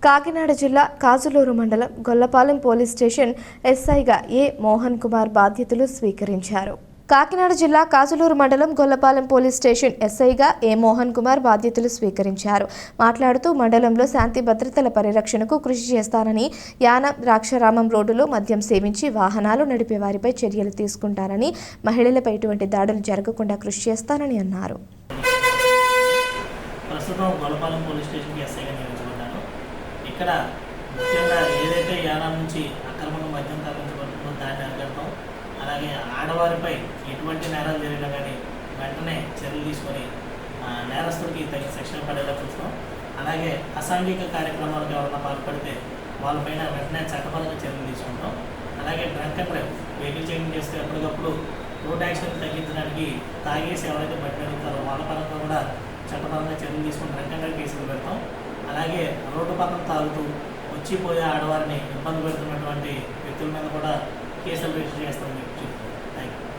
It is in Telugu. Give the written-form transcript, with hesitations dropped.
కాకినాడ జిల్లా కాజులూరు మండలం గొల్లపాలెం పోలీస్ స్టేషన్ ఎస్ఐగా ఏ మోహన్ కుమార్ బాధ్యతలు స్వీకరించారు. కాకినాడ జిల్లా కాజులూరు మండలం గొల్లపాలెం పోలీస్ స్టేషన్ ఎస్ఐగా ఏ మోహన్ కుమార్ బాధ్యతలు స్వీకరించారు. మాట్లాడుతూ మండలంలో శాంతి భద్రతల పరిరక్షణకు కృషి చేస్తానని, యానం ద్రాక్షారామం రోడ్డులో మద్యం సేవించి వాహనాలు నడిపే వారిపై చర్యలు తీసుకుంటానని, మహిళలపై ఎటువంటి దాడులు జరగకుండా కృషి చేస్తానని అన్నారు. ఇక్కడ ముఖ్యంగా ఏదైతే యానం నుంచి అక్రమంగా మద్యం తరలించబడుతుందో దాన్ని అరికడతాం. అలాగే ఆడవారిపై ఎటువంటి నేరాలు జరిగినా కానీ వెంటనే చర్యలు తీసుకొని నేరస్తుడికి తగిన శిక్షణ పడేలా చూస్తాం. అలాగే అసాంఘిక కార్యక్రమాలకు ఎవరైనా పాల్పడితే వాళ్ళపైన వెంటనే చట్టపరంగా చర్యలు తీసుకుంటాం. అలాగే drunk and drive vehicle checking చేస్తే ఎప్పటికప్పుడు రోడ్ యాక్సిడెంట్ తగ్గించడానికి తాగేసి ఎవరైతే బట్టి అడుగుతారో వాళ్ళ పరంగా కూడా చట్టపరంగా చర్యలు తీసుకుని డ్రంక్ అండ్ డ్రైవ్ కేసులు పెడతాం. అలాగే రోడ్డు పక్కన తాగుతూ వచ్చిపోయే ఆడవారిని ఇబ్బంది పెడుతున్నటువంటి వ్యక్తుల మీద కూడా కేసులు రిజిస్టర్ చేస్తామని చెప్పి థ్యాంక్ యూ.